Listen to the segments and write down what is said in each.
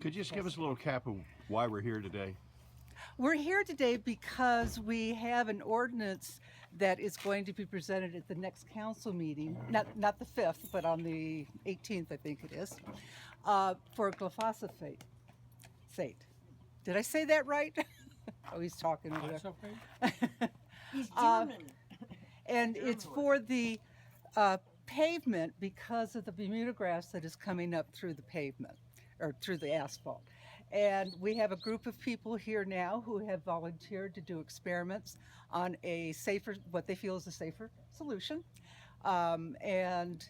Could you just give us a little cap of why we're here today? We're here today because we have an ordinance that is going to be presented at the next council meeting, not the 5th, but on the 18th, I think it is, for glyphosate. Did I say that right? Oh, he's talking over That's there. okay. He's German. And it's for the pavement because of the Bermuda grass that is coming up through the pavement or through the asphalt. And we have a group of people here now who have volunteered to do experiments on a safer, what they feel is a safer solution. And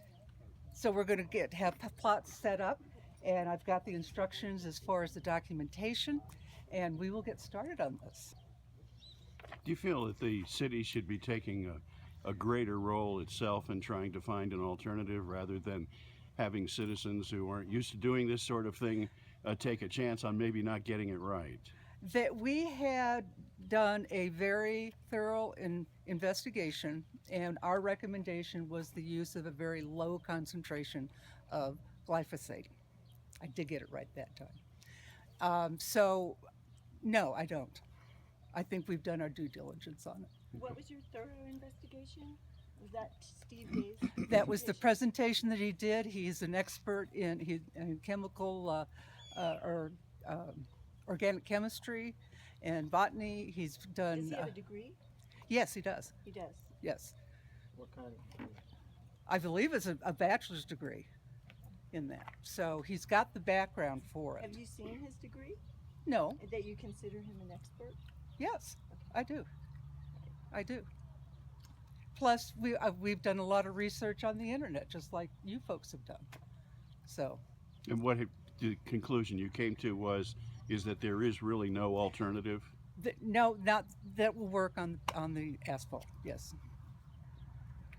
so we're going to have plots set up, and I've got the instructions as far as the documentation, and we will get started on this. Do you feel that the city should be taking a greater role itself in trying to find an alternative rather than having citizens who aren't used to doing this sort of thing take a chance on maybe not getting it right? That we had done a very thorough investigation, and our recommendation was the use of a very low concentration of glyphosate. I did get it right that time. So, no, I don't. I think we've done our due diligence on it. What was your thorough investigation? Was that Steve Day's? That was the presentation that he did. He's an expert in chemical or organic chemistry and botany. He's done. Does he have a degree? Yes, he does. He does. Yes, What kind of degree? I believe it's a bachelor's degree in that. So he's got the background for it. Have you seen his degree? No. That you consider him an expert? Yes, I do. I do. Plus, we've done a lot of research on the internet, just like you folks have done. So. And what the conclusion you came to is that there is really no alternative? No, not that will work on the asphalt. Yes.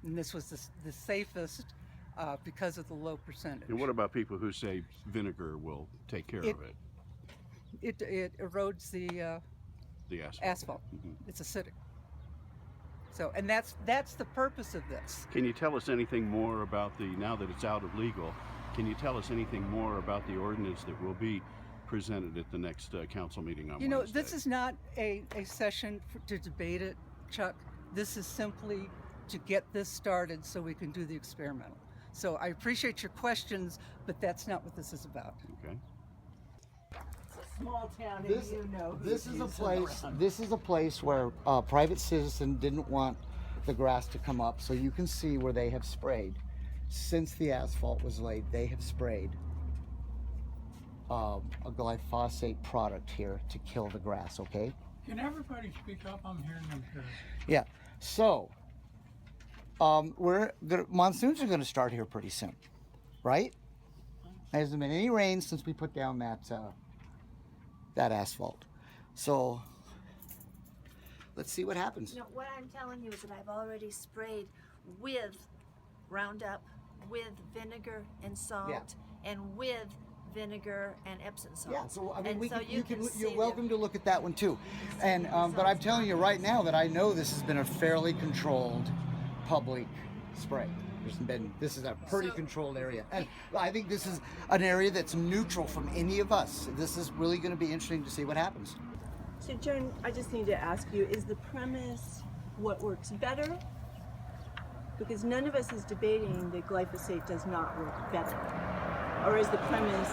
And this was the safest because of the low percentage. And what about people who say vinegar will take care of it? It erodes the asphalt. Mm-hmm. It's acidic. So, and that's the purpose of this. Can you tell us anything more about now that it's out of legal, can you tell us anything more about the ordinance that will be presented at the next council meeting on Wednesday? You know, this is not a session to debate it, Chuck. This is simply to get this started so we can do the experimental. So I appreciate your questions, but that's not what this is about. Okay. Small town, This, and you know. this is a place. This is a place where a private citizen didn't want the grass to come up, so you can see where they have sprayed. Since the asphalt was laid, they have sprayed a glyphosate product here to kill the grass. Okay. Can everybody speak up? I'm hearing them here. Yeah. So, the monsoons are going to start here pretty soon, right? There hasn't been any rain since we put down that asphalt. So let's see what happens. No, what I'm telling you is that I've already sprayed with Roundup, with vinegar and salt, Yeah. and with vinegar and Epsom salt. Yeah, so I mean, And you're welcome to look at that one too. And but I'm telling you right now that I know this has been a fairly controlled public spray. This is a pretty controlled area, and I think this is an area that's neutral from any of us. This is really going to be interesting to see what happens. So, Joan, I just need to ask you, is the premise what works better? Because none of us is debating that glyphosate does not work better. Or is the premise,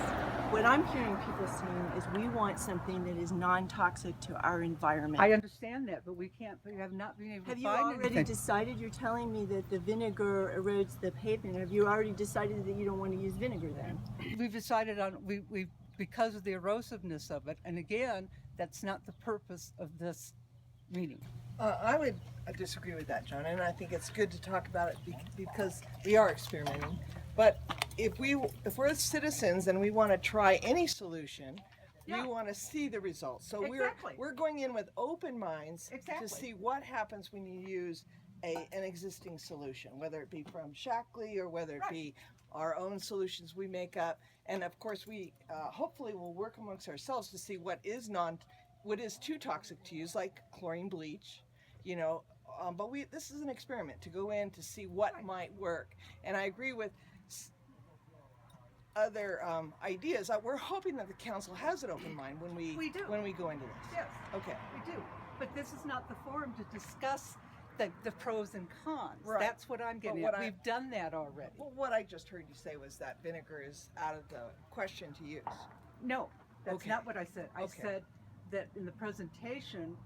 what I'm hearing people saying is we want something that is non-toxic to our environment. I understand that, but we have not been able Have to you find already anything. decided, you're telling me that the vinegar erodes the pavement, have you already decided that you don't want to use vinegar then? We've decided on we because of the erosiveness of it, and again, that's not the purpose of this meeting. I would disagree with that, John, and I think it's good to talk about it because we are experimenting. But if we're citizens and we want to try any solution, Yeah. we want to see the results. So Exactly. we're going in with open minds Exactly. to see what happens when you use an existing solution, whether it be from Shackley or whether it be our own solutions we make up. And of course, we hopefully will work amongst ourselves to see what is too toxic to use, like chlorine bleach, you know. But this is an experiment to go in to see what might work. And I agree with other ideas. We're hoping that the council has an open mind when We do. when we go into this. Yes, Okay. we do. But this is not the forum to discuss the pros and cons. Right. That's what I'm getting what at. We've done that already. Well, what I just heard you say was that vinegar is out of the question to use. No, that's Okay. not what I said. I Okay. said that in the presentation,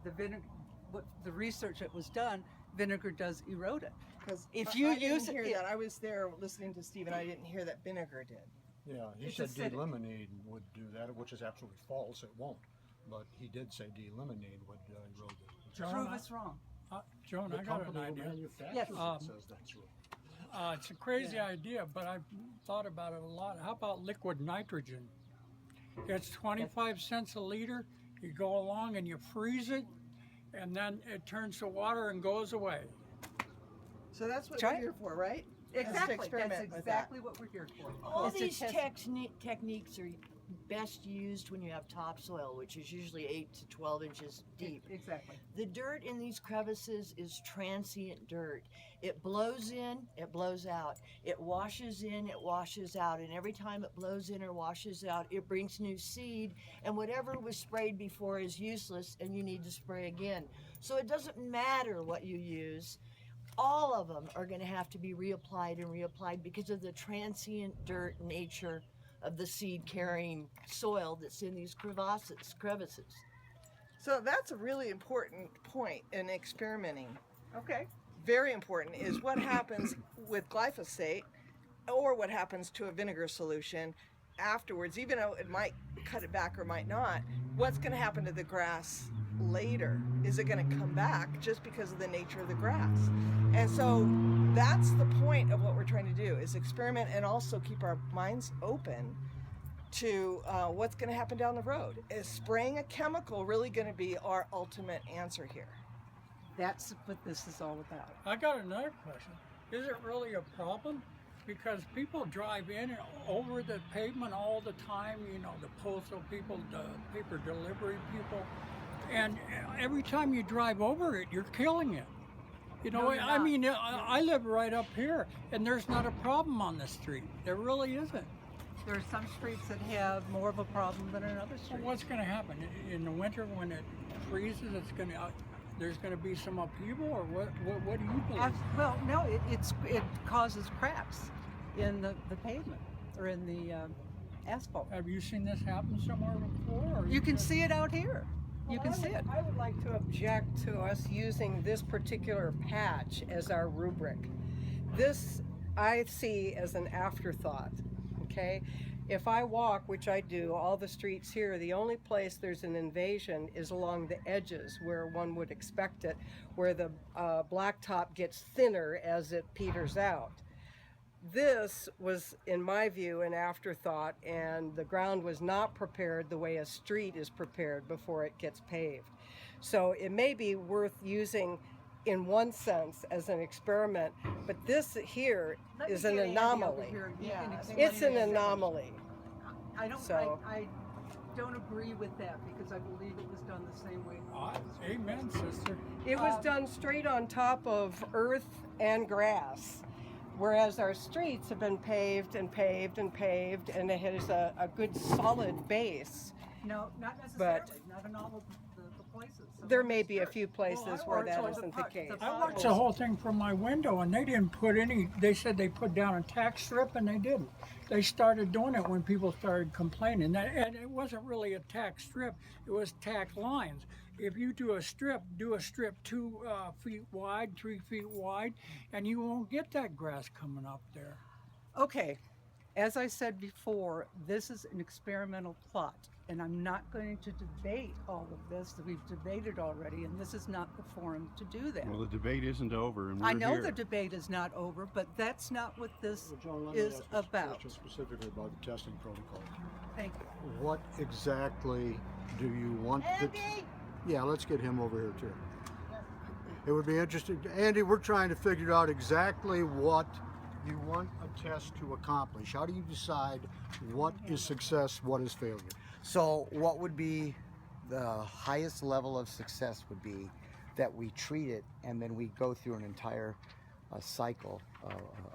the vinegar, what the research that was done, vinegar does erode it. Because If you I didn't use it- hear that. I was there listening to Steve, and I didn't hear that vinegar did. Yeah, he It's said acidic. de-lemonade would do that, which is absolutely false. It won't. But he did say de-lemonade would erode it. Prove us wrong. Joan, The I got an company who idea. manufactures Yes. it says that's right. It's a crazy idea, but I've thought about it a lot. How about liquid nitrogen? It's 25 cents a liter. You go along and you freeze it, and then it turns to water and goes away. So that's what Try we're it. here for, right? Exactly. That's experiment with exactly what we're here for. All It's to these test- techniques are best used when you have topsoil, which is usually 8 to 12 inches deep. Exactly. The dirt in these crevices is transient dirt. It blows in, it blows out. It washes in, it washes out. And every time it blows in or washes out, it brings new seed. And whatever was sprayed before is useless and you need to spray again. So it doesn't matter what you use. All of them are going to have to be reapplied and reapplied because of the transient dirt nature of the seed carrying soil that's in these crevices. So that's a really important point in experimenting. Okay. Very important is what happens with glyphosate or what happens to a vinegar solution afterwards, even though it might cut it back or might not. What's going to happen to the grass later? Is it going to come back just because of the nature of the grass? And so that's the point of what we're trying to do is experiment and also keep our minds open to what's going to happen down the road. Is spraying a chemical really going to be our ultimate answer here? That's what this is all about. I got another question. Is it really a problem? Because people drive in and over the pavement all the time, you know, the postal people, the paper delivery people, and every time you drive over it, you're killing it. You know, No, you're I not. mean, I live right up here, and there's not a problem on the street. There really isn't. There are some streets that have more of a problem than another So street. what's going to happen in the winter when it freezes? There's going to be some upheaval, or what do you believe? Well, no, it causes cracks in the pavement or in the asphalt. Have you seen this happen somewhere before? Or You can see it out here. You can see it. I would like to object to us using this particular patch as our rubric. This I see as an afterthought, okay? If I walk, which I do, all the streets here, the only place there's an invasion is along the edges where one would expect it, where the blacktop gets thinner as it peters out. This was, in my view, an afterthought, and the ground was not prepared the way a street is prepared before it gets paved. So it may be worth using in one sense as an experiment, but this here Let me is an get Andy over anomaly. here and he Yeah, can I explain think It's it an himself. anomaly. So- I don't agree with that because I believe it was done the same way. Amen, sister. It was done straight on top of earth and grass, whereas our streets have been paved and paved and paved, and it has a good solid base. No, not necessarily. Not in all of the places. Some There of may it's be a dirt. few places Or- where that or isn't the pot- case. I watched the whole thing from my window, and they didn't put any. They said they put down a tack strip, and they didn't. They started doing it when people started complaining. And it wasn't really a tack strip; it was tack lines. If you do a strip 2 feet wide, 3 feet wide, and you won't get that grass coming up there. Okay, as I said before, this is an experimental plot, and I'm not going to debate all of this that we've debated already, and this is not the forum to do that. Well, the debate isn't over, and we're I know here. the debate is not over, but that's not what this Well, John, let me is ask you a about. question specifically about the testing protocol. Thank you. What exactly do you want? Yeah, let's get him over here too. It would be interesting. Andy, we're trying to figure out exactly what you want a test to accomplish. How do you decide what is success, what is failure? So what would be the highest level of success would be that we treat it and then we go through an entire cycle,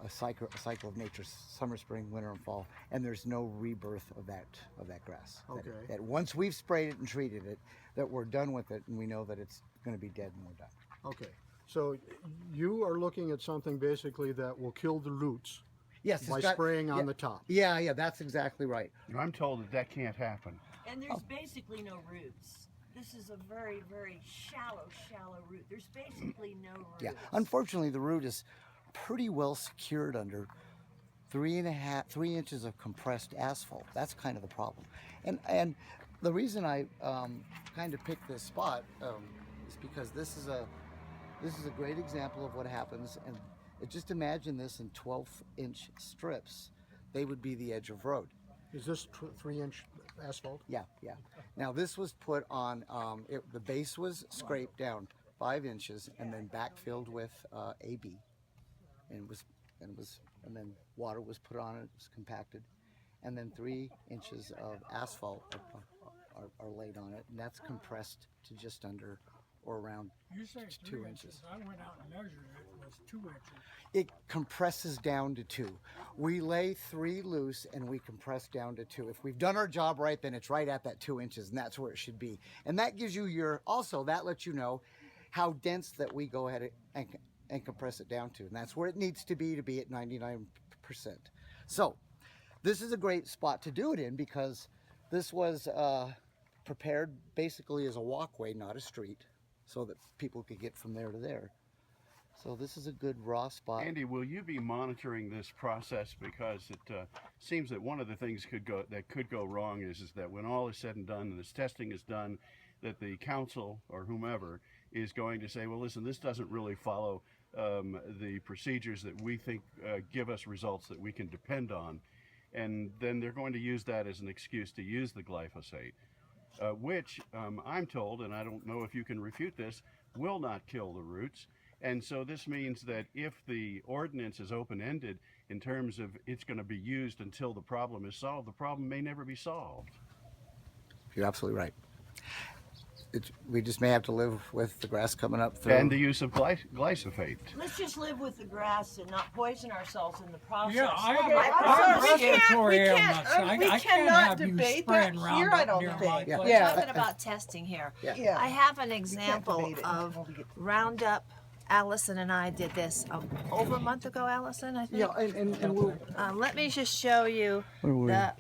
a cycle of nature: summer, spring, winter, and fall. And there's no rebirth of that grass. Okay. That once we've sprayed it and treated it, that we're done with it, and we know that it's going to be dead and we're done. Okay. So you are looking at something basically that will kill the roots Yes, by spraying on the top. Yeah, that's exactly right. I'm told that that can't happen. And there's basically no roots. This is a very, very shallow root. There's basically no roots. Yeah, unfortunately, the root is pretty well secured under 3 inches of compressed asphalt. That's kind of the problem. And the reason I kind of picked this spot is because this is a great example of what happens. And just imagine this in 12-inch strips. They would be the edge of road. Is this 3-inch asphalt? Yeah. Now this was put on. The base was scraped down 5 inches and then backfilled with AB, and then water was put on it. It was compacted, and then 3 inches of asphalt are laid on it, and that's compressed to just under or around You say 2 inches. I went out and measured it. It was 2 inches. It compresses down to 2. We lay 3 loose and we compress down to 2. If we've done our job right, then it's right at that 2 inches, and that's where it should be. And that gives you that lets you know how dense that we go ahead and compress it down to. And that's where it needs to be at 99%. So this is a great spot to do it in, because this was prepared basically as a walkway, not a street, so that people could get from there to there. So this is a good raw spot. Andy, will you be monitoring this process? Because it seems that one of the things that could go wrong is that when all is said and done and this testing is done, that the council or whomever is going to say, well, listen, this doesn't really follow the procedures that we think give us results that we can depend on. And then they're going to use that as an excuse to use the glyphosate, which I'm told, and I don't know if you can refute this, will not kill the roots. And so this means that if the ordinance is open-ended in terms of it's going to be used until the problem is solved, the problem may never be solved. You're absolutely right. We just may have to live with the grass coming up through. And the use of glyphosate. Let's just live with the grass and not poison ourselves in the process. Yeah, I'm sorry, respiratory we ailments. can't I can't cannot have you debate spraying that here. Roundup I don't near my think. place. We're Yeah. talking about testing here. Yeah. I have an debate example it. of Roundup. Allison and I did this over a month ago, Allison, I think. Yeah, and we'll. Let me just show you the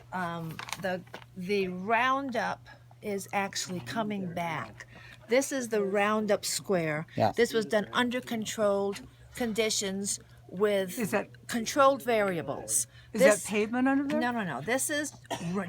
Roundup is actually coming back. This is the Roundup square. Yeah. This was done under controlled conditions with Is that- controlled variables. Is that pavement under there? No. This is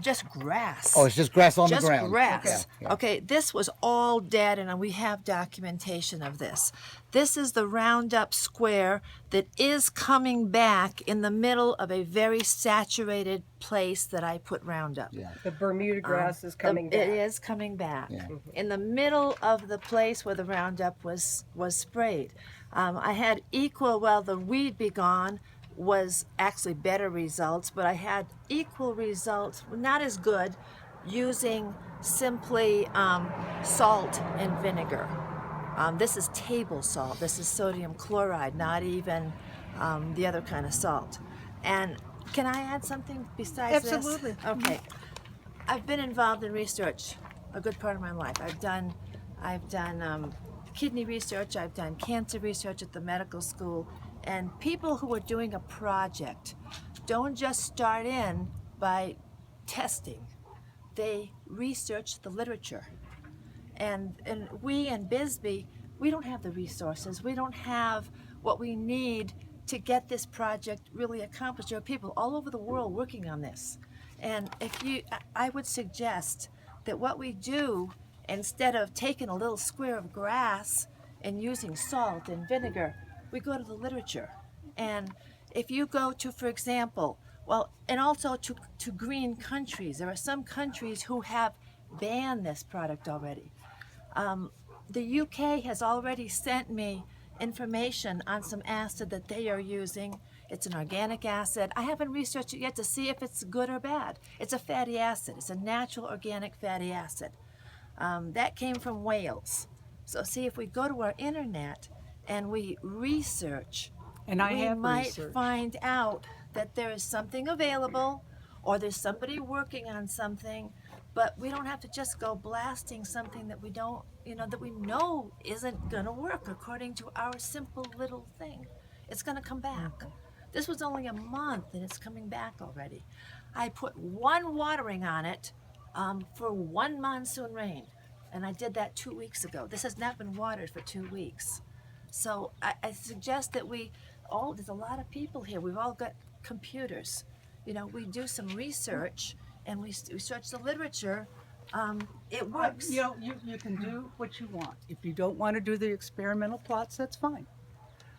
just grass. Oh, it's just grass on Just the ground. grass. Yeah. Okay, this was all dead, and we have documentation of this. This is the Roundup square that is coming back in the middle of a very saturated place that I put Roundup. Yeah. The Bermuda grass is coming back. It is coming back. Yeah. In the middle of the place where the Roundup was sprayed. I had the weed be gone was actually better results, but I had equal results, not as good, using simply salt and vinegar. This is table salt. This is sodium chloride, not even the other kind of salt. And can I add something besides Absolutely. this? Okay. I've been involved in research a good part of my life. I've done kidney research, I've done cancer research at the medical school, and people who are doing a project don't just start in by testing. They research the literature. And we in Bisbee, we don't have the resources. We don't have what we need to get this project really accomplished. There are people all over the world working on this. And I would suggest that what we do, instead of taking a little square of grass and using salt and vinegar, we go to the literature. And if you go to, for example, and also to green countries, there are some countries who have banned this product already. The UK has already sent me information on some acid that they are using. It's an organic acid. I haven't researched it yet to see if it's good or bad. It's a fatty acid. It's a natural organic fatty acid. That came from Wales. So see, if we go to our internet and we research And I we have might researched. find out that there is something available or there's somebody working on something, but we don't have to just go blasting something that we don't, that we know isn't going to work according to our simple little thing. It's going to come back. This was only a month and it's coming back already. I put one watering on it for one monsoon rain, and I did that 2 weeks ago. This has not been watered for 2 weeks. So I suggest that there's a lot of people here. We've all got computers. We do some research and we search the literature. It works. You can do what you want. If you don't want to do the experimental plots, that's fine.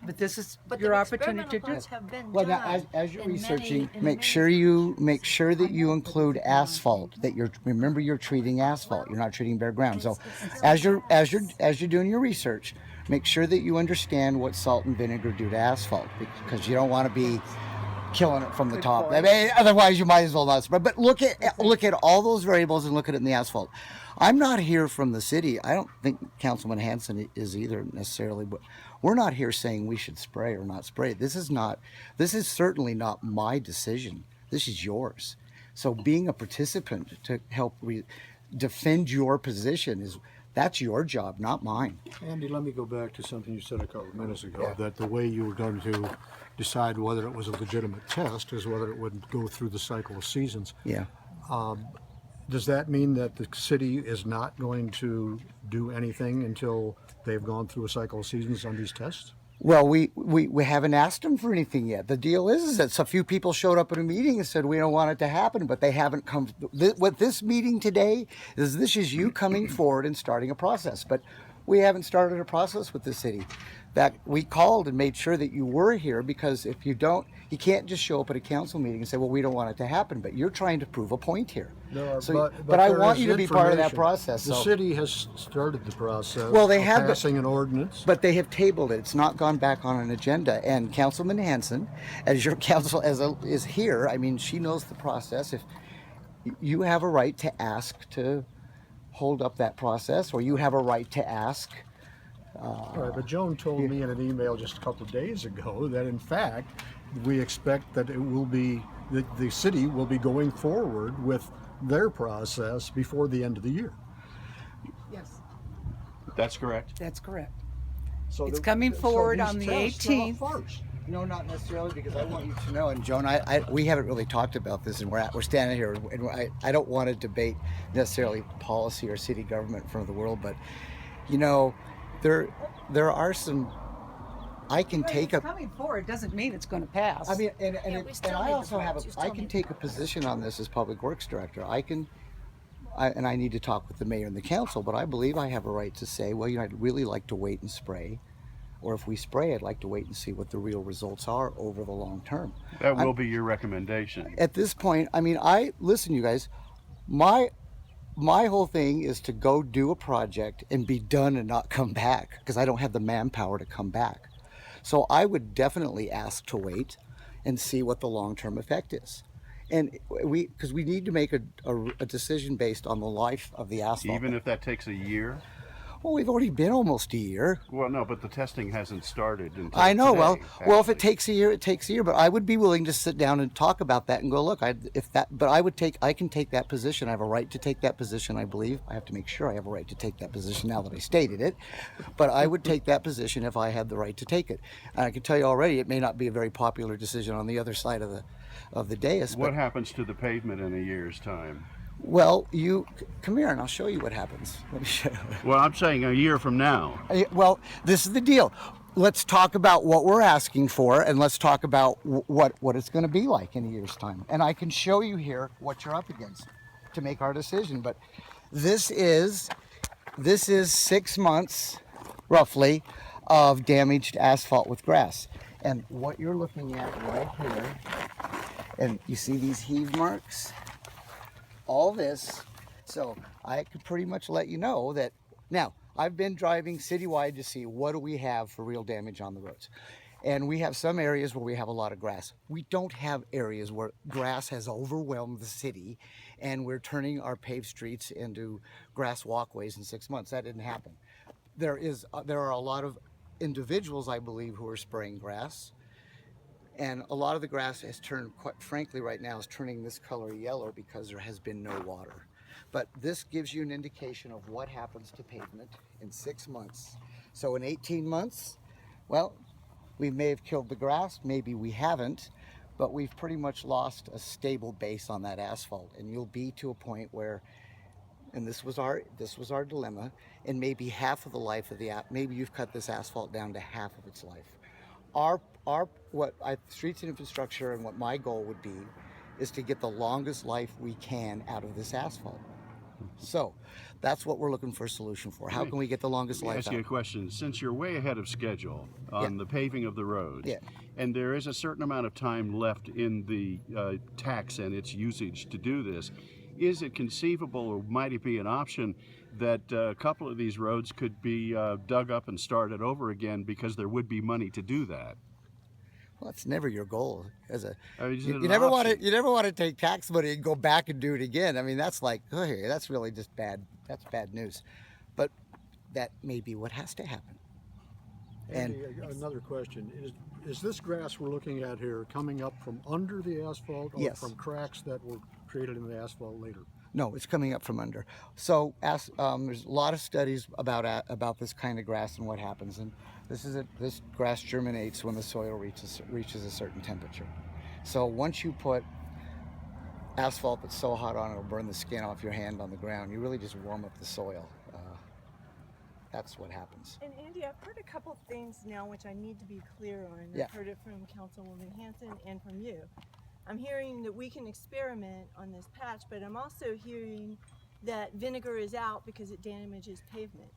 But this is your opportunity to do it. Have been Well, done now, as you're in researching, many make sure that you include asphalt. Remember you're treating asphalt. You're not treating bare ground. So, as you're doing your research, make sure that you understand what salt and vinegar do to asphalt, because you don't want to be killing it from the top. I mean, otherwise you might as well not spread. But look at all those variables and look at it in the asphalt. I'm not here from the city. I don't think Councilman Hanson is either necessarily, but we're not here saying we should spray or not spray. This is certainly not my decision. This is yours. So being a participant to help defend your position that's your job, not mine. Andy, let me go back to something you said a couple of minutes ago, that the way you were going to decide whether it was a legitimate test is whether it would go through the cycle of seasons. Yeah. Does that mean that the city is not going to do anything until they've gone through a cycle of seasons on these tests? Well, we haven't asked them for anything yet. The deal is that a few people showed up at a meeting and said we don't want it to happen, but they haven't come. What this meeting today this is you coming forward and starting a process, but we haven't started a process with the city. That we called and made sure that you were here, because if you don't, you can't just show up at a council meeting and say, well, we don't want it to happen, but you're trying to prove a point here. But I want you to be part of that process. The city has started the process. Well, they have passing an ordinance, but they have tabled it. It's not gone back on an agenda. And Councilman Hanson, as your council is here, I mean, she knows the process. If you have a right to ask to hold up that process, or you have a right to ask. all right, but Joan told me in an email just a couple of days ago that in fact we expect that the city will be going forward with their process before the end of the year. Yes, That's correct. that's correct. So It's coming forward on the 18th. First. No, not necessarily, because I want you to know, and Joan, we haven't really talked about this, and we're standing here, and I don't want to debate necessarily policy or city government in front of the world, but there are some. I can take a. Coming forward doesn't mean it's going to pass. I mean, and still I need also the have votes. You I still can need take the a position on this as Public Works Director. I need to talk with the mayor and the council, but I believe I have a right to say, well, I'd really like to wait and spray. Or if we spray, I'd like to wait and see what the real results are over the long term. That will be your recommendation. At this point, I mean, listen, you guys, my whole thing is to go do a project and be done and not come back, because I don't have the manpower to come back. So I would definitely ask to wait and see what the long-term effect is. And because we need to make a decision based on the life of the asphalt. Even if that takes a year? Well, we've already been almost a year. Well, no, but the testing hasn't started until I know. Today, Well, if it actually. takes a year, it takes a year. But I would be willing to sit down and talk about that and go, look, I can take that position. I have a right to take that position. I believe I have to make sure I have a right to take that position now that I stated it. But I would take that position if I had the right to take it. And I can tell you already, it may not be a very popular decision on the other side of the dais. What happens to the pavement in a year's time? Well, you come here and I'll show you what happens. Let me show you. Well, I'm saying a year from now. Well, this is the deal. Let's talk about what we're asking for, and let's talk about what it's going to be like in a year's time. And I can show you here what you're up against to make our decision. But this is 6 months, roughly, of damaged asphalt with grass. And what you're looking at right here, and you see these heave marks? All this, so I could pretty much let you know that. Now, I've been driving citywide to see what do we have for real damage on the roads. And we have some areas where we have a lot of grass. We don't have areas where grass has overwhelmed the city and we're turning our paved streets into grass walkways in 6 months. That didn't happen. There are a lot of individuals, I believe, who are spraying grass. And a lot of the grass has turned, quite frankly, right now is turning this color yellow because there has been no water. But this gives you an indication of what happens to pavement in 6 months. So in 18 months, well, we may have killed the grass, maybe we haven't, but we've pretty much lost a stable base on that asphalt. And you'll be to a point where, and this was our dilemma, and maybe half of the life of the maybe you've cut this asphalt down to half of its life. Streets and infrastructure, and what my goal would be is to get the longest life we can out of this asphalt. So that's what we're looking for a solution for. How can we get the longest life out? Ask you a question. Since you're way ahead of schedule on the paving of the roads, and there is a certain amount of time left in the tax and its usage to do this, is it conceivable, or might it be an option, that a couple of these roads could be dug up and started over again, because there would be money to do that? Well, it's never your goal. You never want to take tax money and go back and do it again. I mean, that's like, hey, that's really just bad. That's bad news. But that may be what has to happen. And another question is this grass we're looking at here coming up from under the asphalt, or from cracks that were created in the asphalt later? No, it's coming up from under. So there's a lot of studies about this kind of grass and what happens. And this grass germinates when the soil reaches a certain temperature. So once you put asphalt that's so hot on it'll burn the skin off your hand on the ground, you really just warm up the soil. That's what happens. And Andy, I've heard a couple things now which I need to be clear on. I've heard it from Councilwoman Hanson and from you. I'm hearing that we can experiment on this patch, but I'm also hearing that vinegar is out because it damages pavement.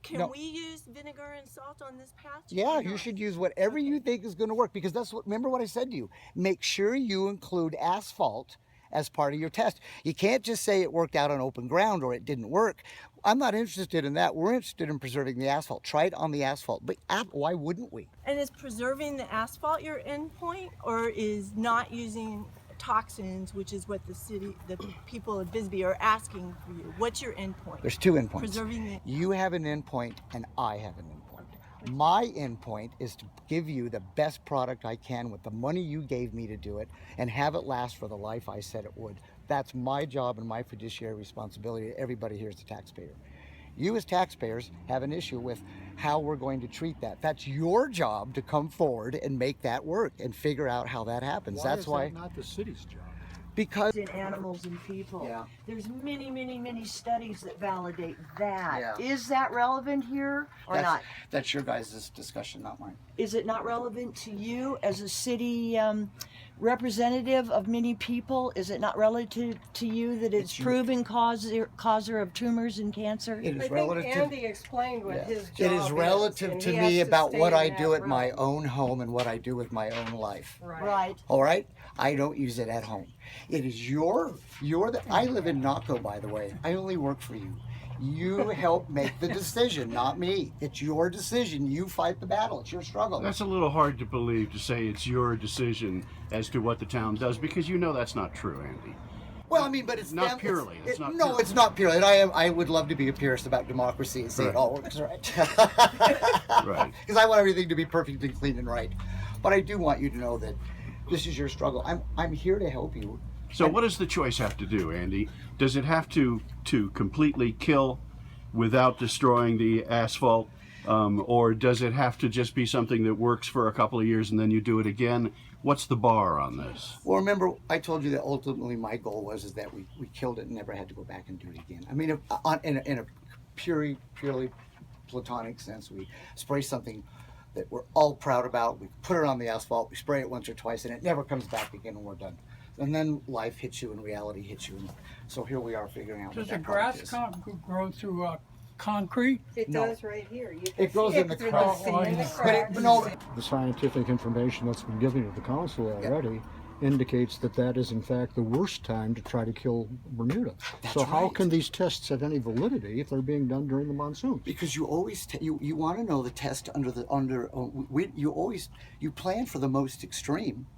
Can we use vinegar and salt on this patch? Yeah, you should use whatever you think is going to work, because remember what I said to you. Make sure you include asphalt as part of your test. You can't just say it worked out on open ground or it didn't work. I'm not interested in that. We're interested in preserving the asphalt. Try it on the asphalt. But why wouldn't we? And is preserving the asphalt your end point, or is not using toxins, which is what the people of Bisbee are asking for you? What's your end point? There's two endpoints. Preserving You have an endpoint and I have an endpoint. My endpoint is to give you the best product I can with the money you gave me to do it, and have it last for the life I said it would. That's my job and my fiduciary responsibility to everybody here as a taxpayer. You as taxpayers have an issue with how we're going to treat that. That's your job to come forward and make that work and figure out how that happens. That's why is that not the city's job? Because in animals and people. Yeah. There's many studies that validate that. Yeah. Is that relevant here or not? That's your guys' discussion, not mine. Is it not relevant to you as a city representative of many people? Is it not relative to you that it's proven causer of tumors and cancer? It is I think relative Andy explained what his job It is relative and to he me has to about stay what in I that do at my realm. own home and what I do with my own life. Right. All right? I don't use it at home. It is I live in Naco, by the way. I only work for you. You help make the decision, not me. It's your decision. You fight the battle. It's your struggle. That's a little hard to believe, to say it's your decision as to what the town does, because you know that's not true, Andy. Well, I mean, but it's Not purely. It's not no, purely. it's not purely. And I would love to be a purist about democracy and say it all works right. Right. Because I want everything to be perfect and clean and right. But I do want you to know that this is your struggle. I'm here to help you. So what does the choice have to do, Andy? Does it have to completely kill without destroying the asphalt? Or does it have to just be something that works for a couple of years and then you do it again? What's the bar on this? Well, remember, I told you that ultimately my goal was that we killed it and never had to go back and do it again. I mean, in a purely platonic sense, we spray something that we're all proud about. We put it on the asphalt, we spray it once or twice, and it never comes back again, and we're done. And then life hits you and reality hits you. And so here we are figuring out Does what the that product grass is. grow through concrete? It No. does right here. You can It grows see in the through cracks. in the But it, cracks. no, The scientific information that's been given to the council already indicates that is in fact the worst time to try to kill Bermuda. So how right. can these tests have any validity if they're being done during the monsoons? because you always you want to know the test you plan for the most extreme,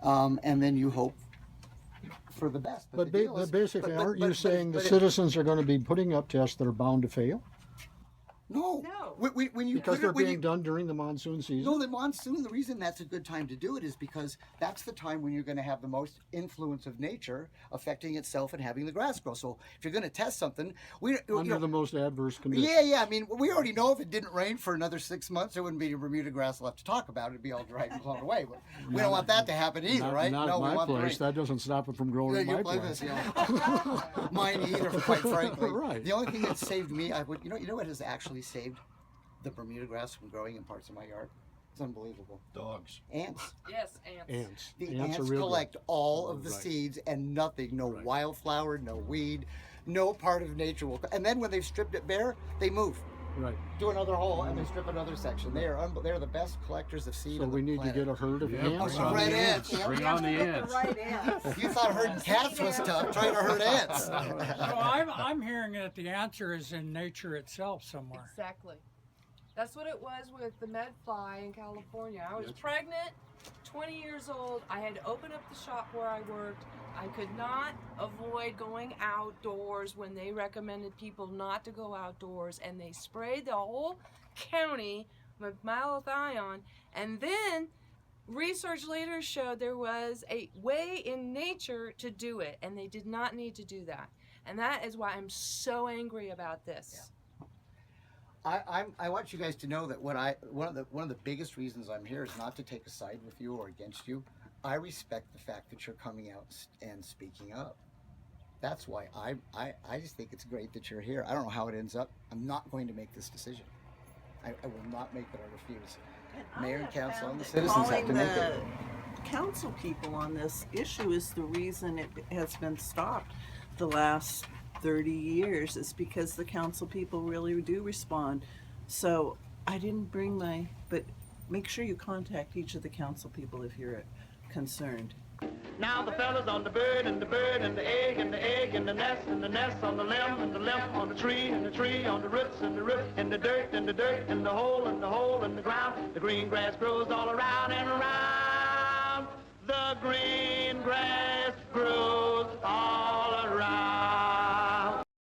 and then you hope for the best. But the deal is- basically, but- aren't but- you but- saying the but it- citizens are going to be putting up tests that are bound to fail? No. No. When you Because put they're it, when being you, done during the monsoon season. No, the monsoon, the reason that's a good time to do it is because that's the time when you're going to have the most influence of nature affecting itself and having the grass grow. So if you're going to test something, Under the most adverse conditions. Yeah. I mean, we already know if it didn't rain for another 6 months, there wouldn't be a Bermuda grass left to talk about. It'd be all dried and blown away. But we don't want that to happen either, Not, right? not no, at we my want the place. rain. That doesn't stop it from growing Yeah, at my your place. place, mine either, quite frankly. Right. The only thing that saved me, you know what has actually saved the Bermuda grass from growing in parts of my yard? It's unbelievable. Dogs. Ants. Yes, ants. Ants. The Ants are ants real collect good. all of the Right. seeds and nothing, no Right. wildflower, no weed, no part of nature will. And then when they've stripped it bare, they move. Right. Do another hole and they strip another section. They're the best collectors of seed. So on the we need planet. to get a herd of Yeah, ants. bring on Red the ants. ants. Bring on the ants. Right ants. You thought herding cats was tough. Try to herd ants. So I'm hearing that the answer is in nature itself somewhere. Exactly. That's what it was with the med fly in California. I was pregnant, 20 years old. I had to open up the shop where I worked. I could not avoid going outdoors when they recommended people not to go outdoors, and they sprayed the whole county with malathion. And then research later showed there was a way in nature to do it, and they did not need to do that. And that is why I'm so angry about this. I want you guys to know that one of the biggest reasons I'm here is not to take a side with you or against you. I respect the fact that you're coming out and speaking up. That's why I just think it's great that you're here. I don't know how it ends up. I'm not going to make this decision. I will not make it. I refuse. Mayor and council and the citizens have to make it. Council people on this issue is the reason it has been stopped the last 30 years. Is because the council people really do respond. So I didn't bring but make sure you contact each of the council people if you're concerned. Now the fella's on the bird and the bird and the egg and the egg and the nest on the limb and the limb on the tree and the tree on the roots and the root and the dirt and the dirt and the hole and the hole in the ground. The green grass grows all around and around. The green